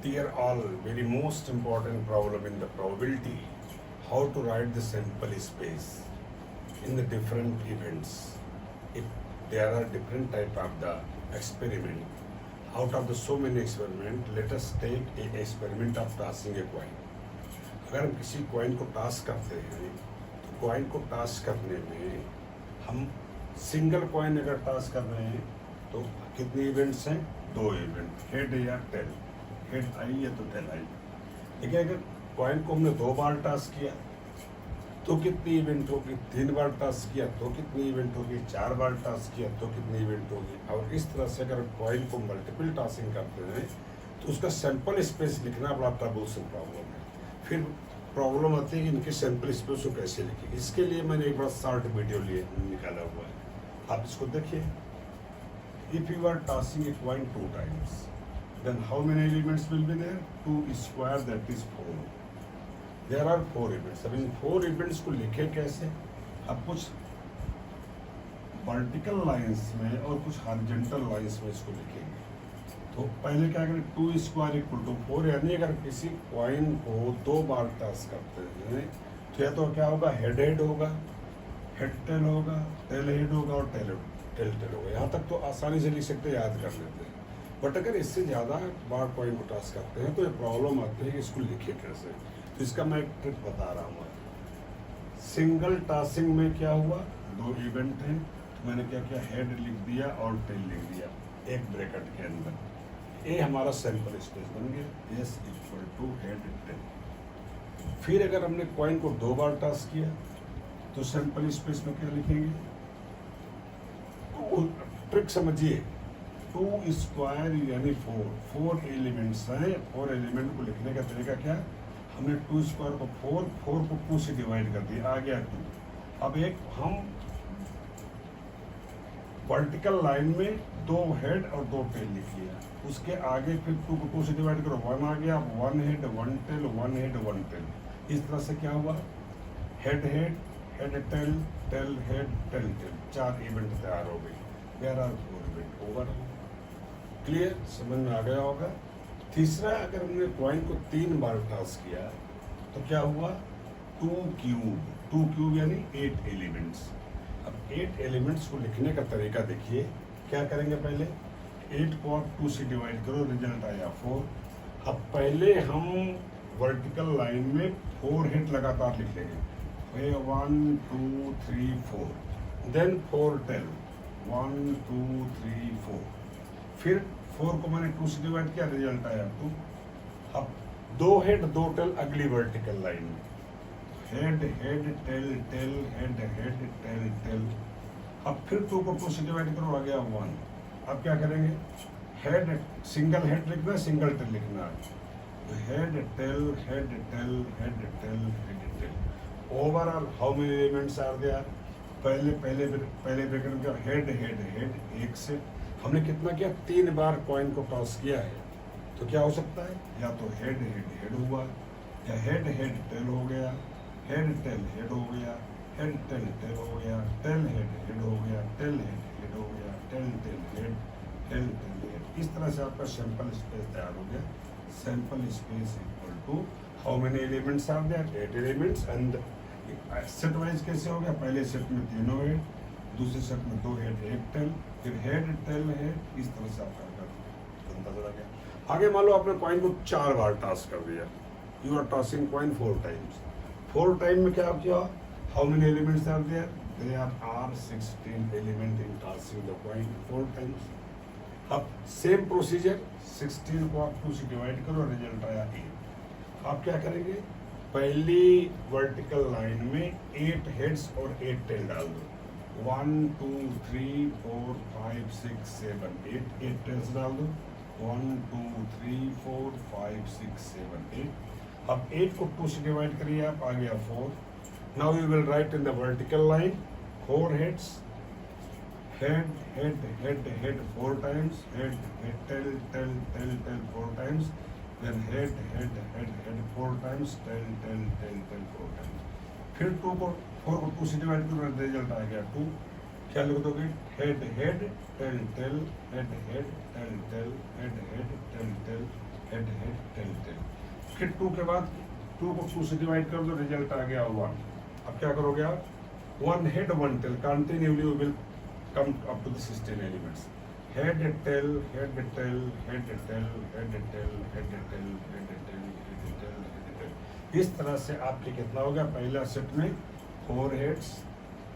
Dear all, very most important problem in the probability, how to write the sample space in the different events. If there are different type of the experiment, out of the so many experiment, let us take a experiment of tossing a coin. अगर हम किसी coin को toss करते हैं तो coin को toss करने में हम सिंगल कॉइन अगर टॉस कर रहे हैं तो कितने इवेंट्स हैं? 2 इवेंट, हेड या टेल। हेड आई या तो टेल आई। लेकिन अगर कॉइन को हमने 2 बार टॉस किया तो कितनी इवेंट होगी? 3 बार टॉस किया तो कितनी इवेंट होगी? 4 बार टॉस किया तो कितनी इवेंट होगी? और इस तरह से अगर कॉइन को मल्टीपल टॉसिंग करते हैं तो उसका सैंपल स्पेस लिखना बड़ा ट्रबलसम प्रॉब्लम है। फिर प्रॉब्लम आती है कि इनके सैंपल स्पेस को कैसे लिखें। इसके लिए मैंने एक बड़ा शॉर्ट वीडियो निकाला हुआ है, आप इसको देखिए। If you are tossing a coin 2 times, then how many elements will be there? 2 square, that is 4. There are 4 events. अब इन 4 events को लिखे कैसे? अब कुछ वर्टिकल लाइंस में और कुछ हॉरिजॉन्टल लाइंस में इसको लिखेंगे। तो पहले क्या करें? 2 स्क्वायर इक्वल टू 4, यानी अगर किसी कॉइन को 2 बार टॉस करते हैं तो या तो क्या होगा? हेड हेड होगा, हेड टेल होगा, टेल हेड होगा और टेल टेल होगा। यहाँ तक तो आसानी से लिख सकते हैं, याद कर लेते हैं। बट अगर इससे ज़्यादा बार कॉइन को टॉस करते हैं तो ये प्रॉब्लम आती है कि इसको लिखे कैसे। तो इसका मैं एक ट्रिक बता रहा हूँ। सिंगल टॉसिंग में क्या हुआ? 2 इवेंट हैं, तो मैंने क्या किया? हेड लिख दिया और टेल लिख दिया एक ब्रैकेट के अंदर। ये हमारा सैंपल स्पेस बन गया, S equal to head tail. फिर अगर हमने कॉइन को 2 बार टॉस किया तो सैंपल स्पेस में क्या लिखेंगे? तो ट्रिक समझिए। 2 स्क्वायर यानी 4 एलिमेंट्स हैं। 4 एलिमेंट को लिखने का तरीका क्या? हमने 2 स्क्वायर को 4 को 2 से डिवाइड कर दिया, आ गया 2। अब एक हम वर्टिकल लाइन में 2 हेड और 2 टेल लिख लिया, उसके आगे फिर 2 को 2 से डिवाइड करो, 1 आ गया। 1 हेड 1 टेल, 1 हेड 1 टेल। इस तरह से क्या हुआ? Head head, head tail, tail head, tail tail, 4 event तैयार हो गई। There are 4 event over. Clear? समझ में आ गया होगा। तीसरा, अगर हमने कॉइन को 3 बार टॉस किया तो क्या हुआ? 2 क्यूब यानी 8 एलिमेंट्स। अब 8 एलिमेंट्स को लिखने का तरीका देखिए। क्या करेंगे? पहले 8 को आप 2 से डिवाइड करो, रिजल्ट आया 4। अब पहले हम वर्टिकल लाइन में 4 हेड लगातार लिख लेंगे, 1 2 3 4। Then 4 tail, 1 2 3 4। फिर 4 को मैंने 2 से डिवाइड किया, रिजल्ट आया 2। अब 2 हेड 2 टेल अगली वर्टिकल लाइन में, head head tail tail head head tail tail. अब फिर 2 को 2 से डिवाइड करो, आ गया 1। अब क्या करेंगे? हेड सिंगल हेड लिखना है, सिंगल टेल लिखना है। Head tail head tail head tail head tail. Overall how many elements are there? पहले ब्रैकेट में हेड हेड हेड, 1 से हमने कितना किया? 3 बार कॉइन को टॉस किया है। तो क्या हो सकता है? या तो हेड हेड हेड हुआ, या हेड हेड टेल हो गया, हेड टेल हेड हो गया, हेड टेल टेल हो गया, टेल हेड हेड हो गया, टेल हेड हेड हो गया, tail tail head, tail tail head. इस तरह से आपका सैंपल स्पेस तैयार हो गया। Sample space equal to how many elements are there? 8 elements. And set wise कैसे हो गया? पहले सेट में 3 हेड, दूसरे सेट में 2 हेड 1 टेल, फिर हेड टेल हेड। इस तरह से आपका बनता चला गया। आगे मान लो आपने कॉइन को 4 बार टॉस कर दिया। You are tossing coin 4 times। 4 time में क्या किया? How many elements are there? There are 16 element in tossing the coin 4 times। अब सेम प्रोसीजर, 16 को आप 2 से डिवाइड करो, रिजल्ट आया 8। आप क्या करेंगे? पहली वर्टिकल लाइन में 8 हेड्स और 8 टेल डाल दो, 1 2 3 4 5 6 7 8 टेल्स डाल दो, 1 2 3 4 5 6 7 8। अब 8 को 2 से डिवाइड करिए आप, आ गया 4। Now you will write in the vertical line 4 heads, head head head head 4 times, head head tail tail tail tail 4 times, then head head head head 4 times, tail tail tail tail 4 times। फिर 4 को 2 से divide करो, result आ गया 2। क्या लिख दोगे? Head head tail tail head head tail tail head head tail tail head head tail tail. फिर 2 के बाद 2 को 2 से डिवाइड कर दो, रिजल्ट आ गया 1। अब क्या करोगे आप, 1 head 1 tail continuously you will come up to the 16 elements. Head tail head tail head tail head tail head tail head tail head tail head tail. इस तरह से आपके कितना हो गया, पहला सेट में 4 heads,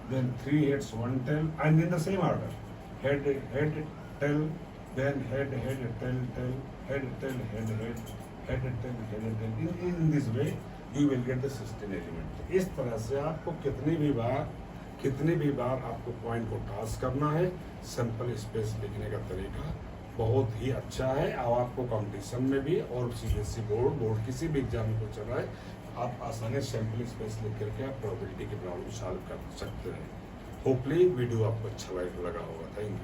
then 3 heads 1 tail, and in the same order, head head tail, then head head tail tail head tail head head head tail head tail। in this way you will get the 16 element। इस तरह से आपको कितनी भी बार आपको point को task करना है। सिंपल स्पेस लिखने का तरीका बहुत ही अच्छा है, और आपको कंपटीशन में भी और सीबीएसई बोर्ड किसी भी एग्जाम को चल रहा है, आप आसानी से सैंपल स्पेस लिख करके आप प्रोबेबिलिटी की प्रॉब्लम सॉल्व कर सकते हैं। होपली वीडियो आपको अच्छा लगा होगा। Thank you.